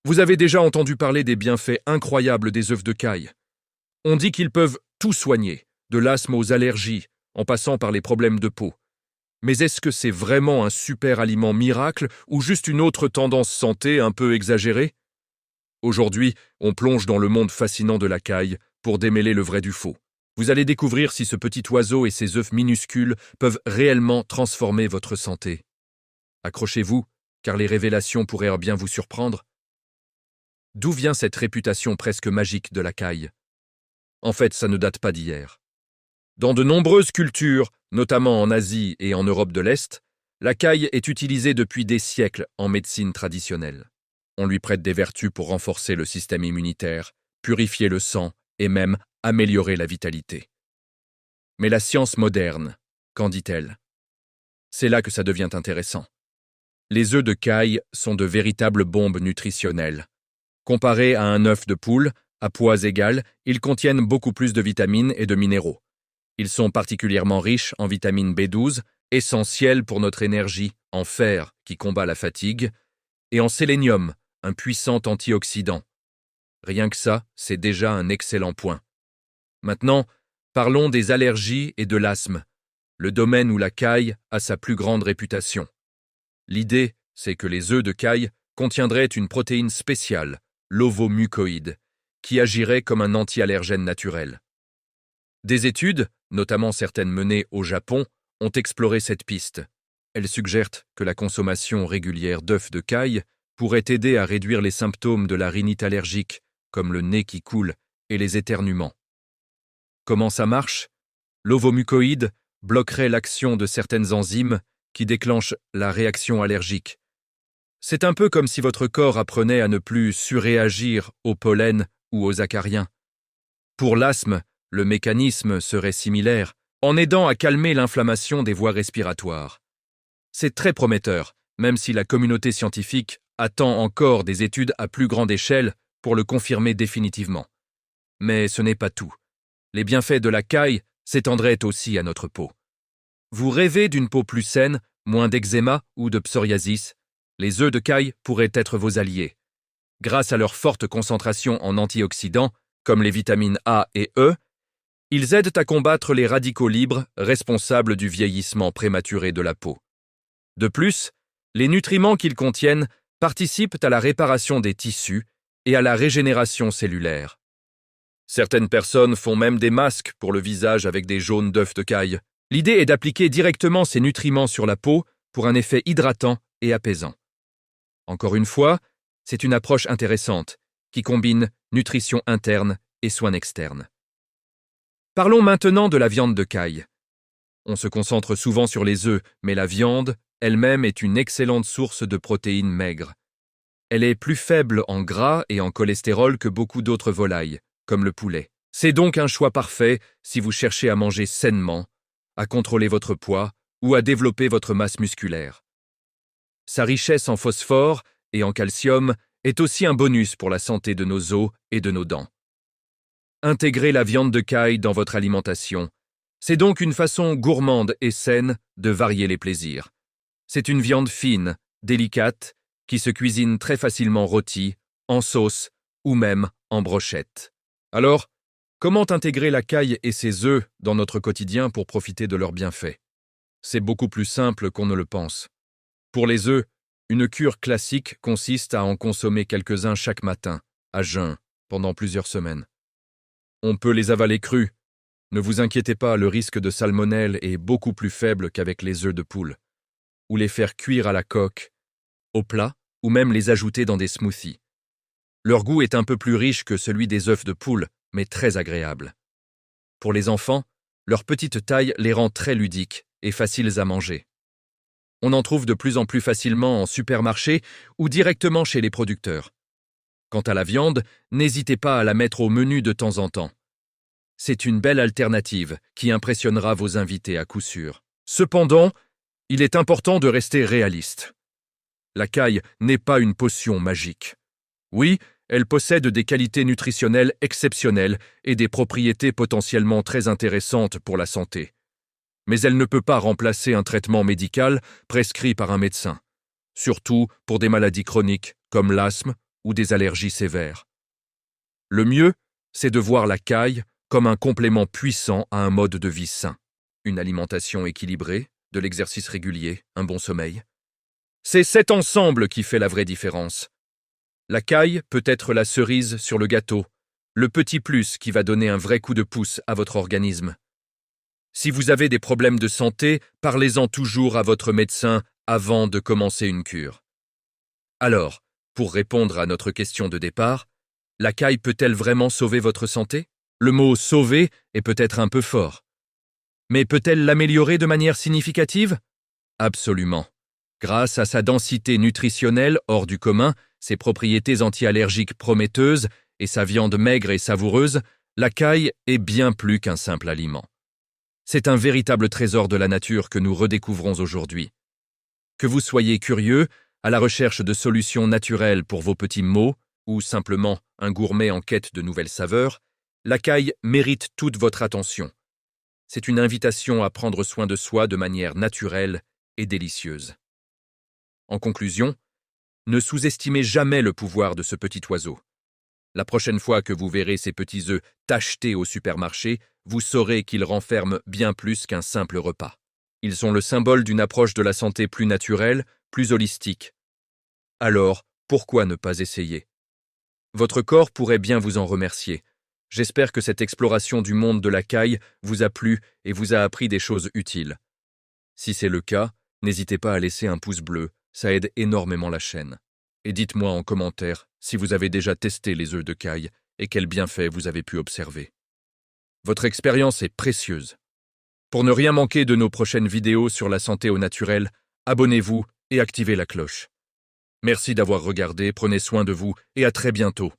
Vous avez déjà entendu parler des bienfaits incroyables des œufs de caille. On dit qu'ils peuvent tout soigner, de l'asthme aux allergies, en passant par les problèmes de peau. Mais est-ce que c'est vraiment un super aliment miracle ou juste une autre tendance santé un peu exagérée? Aujourd'hui, on plonge dans le monde fascinant de la caille pour démêler le vrai du faux. Vous allez découvrir si ce petit oiseau et ses œufs minuscules peuvent réellement transformer votre santé. Accrochez-vous, car les révélations pourraient bien vous surprendre. D'où vient cette réputation presque magique de la caille? En fait, ça ne date pas d'hier. Dans de nombreuses cultures, notamment en Asie et en Europe de l'Est, la caille est utilisée depuis des siècles en médecine traditionnelle. On lui prête des vertus pour renforcer le système immunitaire, purifier le sang et même améliorer la vitalité. Mais la science moderne, qu'en dit-elle? C'est là que ça devient intéressant. Les œufs de caille sont de véritables bombes nutritionnelles. Comparés à un œuf de poule, à poids égal, ils contiennent beaucoup plus de vitamines et de minéraux. Ils sont particulièrement riches en vitamine B12, essentielle pour notre énergie, en fer, qui combat la fatigue, et en sélénium, un puissant antioxydant. Rien que ça, c'est déjà un excellent point. Maintenant, parlons des allergies et de l'asthme, le domaine où la caille a sa plus grande réputation. L'idée, c'est que les œufs de caille contiendraient une protéine spéciale, l'ovomucoïde, qui agirait comme un anti-allergène naturel. Des études, notamment certaines menées au Japon, ont exploré cette piste. Elles suggèrent que la consommation régulière d'œufs de caille pourrait aider à réduire les symptômes de la rhinite allergique, comme le nez qui coule et les éternuements. Comment ça marche? L'ovomucoïde bloquerait l'action de certaines enzymes qui déclenchent la réaction allergique. C'est un peu comme si votre corps apprenait à ne plus surréagir au pollen ou aux acariens. Pour l'asthme, le mécanisme serait similaire, en aidant à calmer l'inflammation des voies respiratoires. C'est très prometteur, même si la communauté scientifique attend encore des études à plus grande échelle pour le confirmer définitivement. Mais ce n'est pas tout. Les bienfaits de la caille s'étendraient aussi à notre peau. Vous rêvez d'une peau plus saine, moins d'eczéma ou de psoriasis? Les œufs de caille pourraient être vos alliés. Grâce à leur forte concentration en antioxydants, comme les vitamines A et E, ils aident à combattre les radicaux libres responsables du vieillissement prématuré de la peau. De plus, les nutriments qu'ils contiennent participent à la réparation des tissus et à la régénération cellulaire. Certaines personnes font même des masques pour le visage avec des jaunes d'œufs de caille. L'idée est d'appliquer directement ces nutriments sur la peau pour un effet hydratant et apaisant. Encore une fois, c'est une approche intéressante qui combine nutrition interne et soins externes. Parlons maintenant de la viande de caille. On se concentre souvent sur les œufs, mais la viande elle-même est une excellente source de protéines maigres. Elle est plus faible en gras et en cholestérol que beaucoup d'autres volailles, comme le poulet. C'est donc un choix parfait si vous cherchez à manger sainement, à contrôler votre poids ou à développer votre masse musculaire. Sa richesse en phosphore et en calcium est aussi un bonus pour la santé de nos os et de nos dents. Intégrer la viande de caille dans votre alimentation, c'est donc une façon gourmande et saine de varier les plaisirs. C'est une viande fine, délicate, qui se cuisine très facilement rôtie, en sauce ou même en brochette. Alors, comment intégrer la caille et ses œufs dans notre quotidien pour profiter de leurs bienfaits? C'est beaucoup plus simple qu'on ne le pense. Pour les œufs, une cure classique consiste à en consommer quelques-uns chaque matin, à jeun, pendant plusieurs semaines. On peut les avaler crus. Ne vous inquiétez pas, le risque de salmonelle est beaucoup plus faible qu'avec les œufs de poule. Ou les faire cuire à la coque, au plat, ou même les ajouter dans des smoothies. Leur goût est un peu plus riche que celui des œufs de poule, mais très agréable. Pour les enfants, leur petite taille les rend très ludiques et faciles à manger. On en trouve de plus en plus facilement en supermarché ou directement chez les producteurs. Quant à la viande, n'hésitez pas à la mettre au menu de temps en temps. C'est une belle alternative qui impressionnera vos invités à coup sûr. Cependant, il est important de rester réaliste. La caille n'est pas une potion magique. Oui, elle possède des qualités nutritionnelles exceptionnelles et des propriétés potentiellement très intéressantes pour la santé. Mais elle ne peut pas remplacer un traitement médical prescrit par un médecin, surtout pour des maladies chroniques comme l'asthme ou des allergies sévères. Le mieux, c'est de voir la caille comme un complément puissant à un mode de vie sain. Une alimentation équilibrée, de l'exercice régulier, un bon sommeil. C'est cet ensemble qui fait la vraie différence. La caille peut être la cerise sur le gâteau, le petit plus qui va donner un vrai coup de pouce à votre organisme. Si vous avez des problèmes de santé, parlez-en toujours à votre médecin avant de commencer une cure. Alors, pour répondre à notre question de départ, la caille peut-elle vraiment sauver votre santé? Le mot « sauver » est peut-être un peu fort. Mais peut-elle l'améliorer de manière significative? Absolument. Grâce à sa densité nutritionnelle hors du commun, ses propriétés anti-allergiques prometteuses et sa viande maigre et savoureuse, la caille est bien plus qu'un simple aliment. C'est un véritable trésor de la nature que nous redécouvrons aujourd'hui. Que vous soyez curieux, à la recherche de solutions naturelles pour vos petits maux, ou simplement un gourmet en quête de nouvelles saveurs, la caille mérite toute votre attention. C'est une invitation à prendre soin de soi de manière naturelle et délicieuse. En conclusion, ne sous-estimez jamais le pouvoir de ce petit oiseau. La prochaine fois que vous verrez ces petits œufs tachetés au supermarché, vous saurez qu'ils renferment bien plus qu'un simple repas. Ils sont le symbole d'une approche de la santé plus naturelle, plus holistique. Alors, pourquoi ne pas essayer? Votre corps pourrait bien vous en remercier. J'espère que cette exploration du monde de la caille vous a plu et vous a appris des choses utiles. Si c'est le cas, n'hésitez pas à laisser un pouce bleu, ça aide énormément la chaîne. Et dites-moi en commentaire si vous avez déjà testé les œufs de caille et quels bienfaits vous avez pu observer. Votre expérience est précieuse. Pour ne rien manquer de nos prochaines vidéos sur la santé au naturel, abonnez-vous et activez la cloche. Merci d'avoir regardé, prenez soin de vous et à très bientôt.